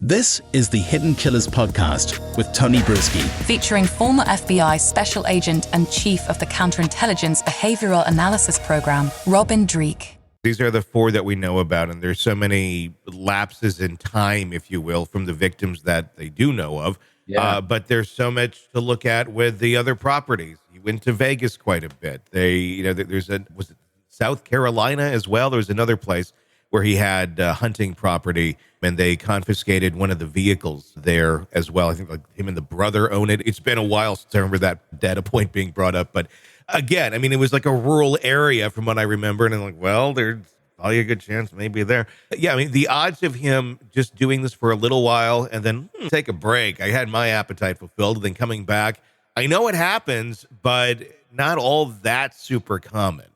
This is the Hidden Killers podcast with Tony Brueski, featuring former FBI Special Agent and Chief of the Counterintelligence Behavioral Analysis Program, Robin Dreeke. These are the four that we know about, and there's so many lapses in time, if you will, from the victims that they do know of. Yeah. But there's so much to look at with the other properties. He went to Vegas quite a bit. Was it South Carolina as well? There was another place where he had hunting property, and they confiscated one of the vehicles there as well. I think like him and the brother own it. It's been a while since I remember that data point being brought up. But again, I mean, it was like a rural area from what I remember. And I'm like, well, there's probably a good chance maybe there. Yeah, I mean, the odds of him just doing this for a little while and then take a break. I had my appetite fulfilled, and then coming back. I know it happens, but not all that super common.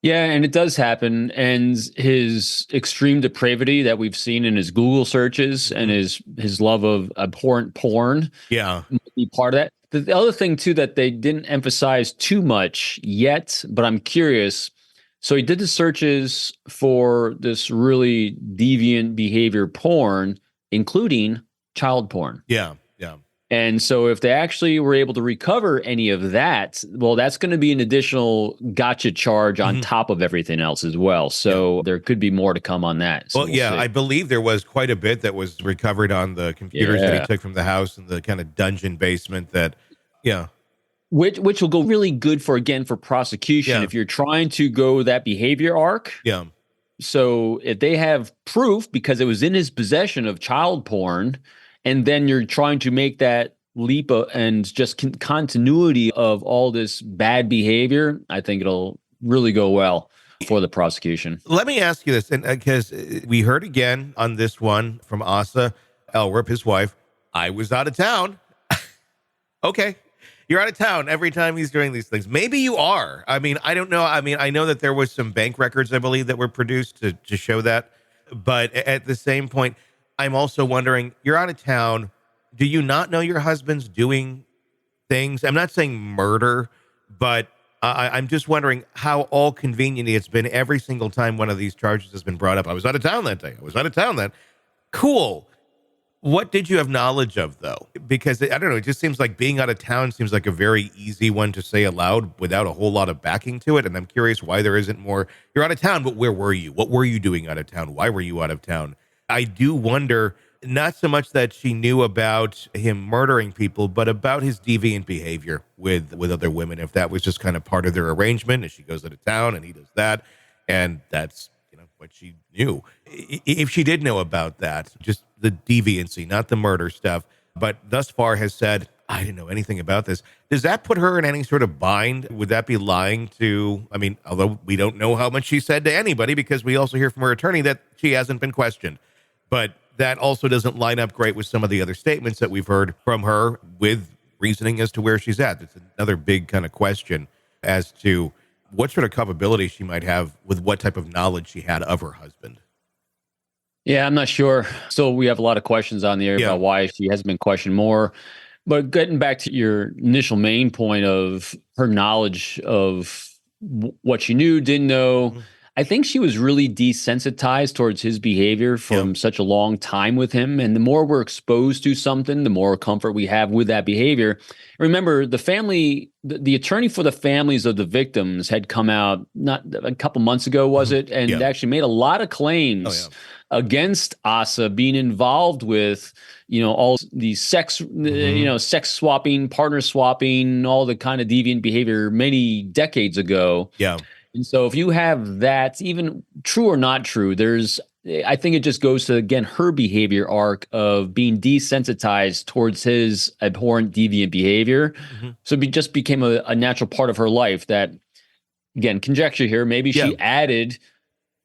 Yeah, and it does happen. And his extreme depravity that we've seen in his Google searches and his love of abhorrent porn, might be part of that. The other thing, too, that they didn't emphasize too much yet, but I'm curious. So he did the searches for this really deviant behavior porn, including child porn. Yeah. And so if they actually were able to recover any of that, well, that's going to be an additional gotcha charge on top of everything else as well. So there could be more to come on that. So we'll see. I believe there was quite a bit that was recovered on the computers that he took from the house and the kind of dungeon basement which will go really good for prosecution if you're trying to go that behavior arc. Yeah. So if they have proof because it was in his possession of child porn, and then you're trying to make that leap and just continuity of all this bad behavior, I think it'll really go well for the prosecution. Let me ask you this, and because we heard again on this one from Asa Elrup, his wife, I was out of town. Okay. You're out of town every time he's doing these things. Maybe you are. I mean, I don't know. I mean, I know that there was some bank records, I believe, that were produced to show that. But at the same point, I'm also wondering, you're out of town. Do you not know your husband's doing things? I'm not saying murder, but I'm just wondering how all convenient it's been every single time one of these charges has been brought up. I was out of town that day. I was out of town then. Cool. What did you have knowledge of, though? Because, I don't know, it just seems like being out of town seems like a very easy one to say aloud without a whole lot of backing to it. And I'm curious why there isn't more. You're out of town, but where were you? What were you doing out of town? Why were you out of town? I do wonder, not so much that she knew about him murdering people, but about his deviant behavior with other women, if that was just kind of part of their arrangement, and she goes out of town and he does that, and that's what she knew. If she did know about that, just the deviancy, not the murder stuff, but thus far has said, I didn't know anything about this. Does that put her in any sort of bind? Would that be lying to, I mean, although we don't know how much she said to anybody, because we also hear from her attorney that she hasn't been questioned. But that also doesn't line up great with some of the other statements that we've heard from her with reasoning as to where she's at. It's another big kind of question as to what sort of culpability she might have with what type of knowledge she had of her husband. Yeah, I'm not sure. So we have a lot of questions on the air about why she hasn't been questioned more. But getting back to your initial main point of her knowledge of what she knew, didn't know, I think she was really desensitized towards his behavior from such a long time with him. And the more we're exposed to something, the more comfort we have with that behavior. Remember, the family, the attorney for the families of the victims had come out not a couple months ago, was it? And actually made a lot of claims against Asa being involved with, all these sex, sex swapping, partner swapping, all the kind of deviant behavior many decades ago. Yeah. And so if you have that, even true or not true, I think it just goes to, again, her behavior arc of being desensitized towards his abhorrent deviant behavior. So it just became a natural part of her life that, again, conjecture here, maybe she added,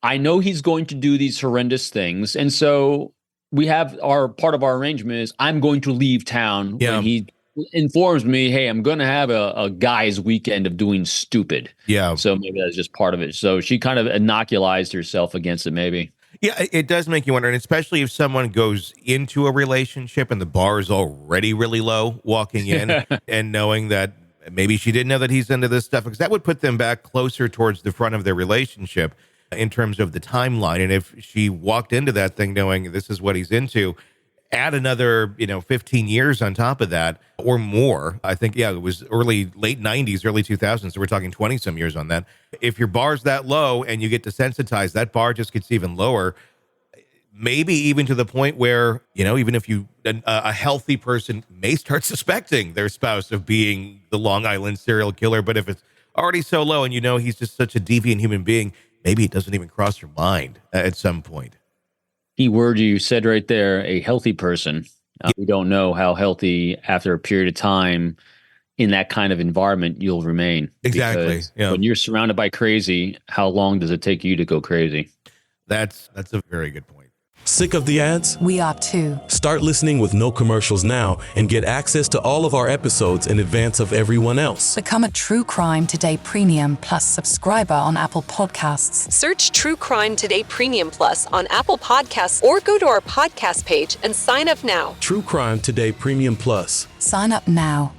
I know he's going to do these horrendous things. And so we have part of our arrangement is I'm going to leave town when he informs me, hey, I'm going to have a guy's weekend of doing stupid. Yeah. So maybe that's just part of it. So she kind of inoculized herself against it, maybe. Yeah, it does make you wonder, and especially if someone goes into a relationship and the bar is already really low walking in and knowing that maybe she didn't know that he's into this stuff, because that would put them back closer towards the front of their relationship. in terms of the timeline. And if she walked into that thing knowing this is what he's into, add another, 15 years on top of that or more. I think, it was late 90s, early 2000s. So we're talking 20 some years on that. If your bar's that low and you get desensitized, that bar just gets even lower. Maybe even to the point where, even if a healthy person may start suspecting their spouse of being the Long Island serial killer. But if it's already so low and he's just such a deviant human being, maybe it doesn't even cross your mind at some point. Key word you said right there, a healthy person. We don't know how healthy after a period of time in that kind of environment you'll remain. Exactly. Yeah. When you're surrounded by crazy, how long does it take you to go crazy? That's a very good point. Sick of the ads? We are too. Start listening with no commercials now and get access to all of our episodes in advance of everyone else. Become a True Crime Today Premium Plus subscriber on Apple Podcasts. Search True Crime Today Premium Plus on Apple Podcasts or go to our podcast page and sign up now. True Crime Today Premium Plus. Sign up now.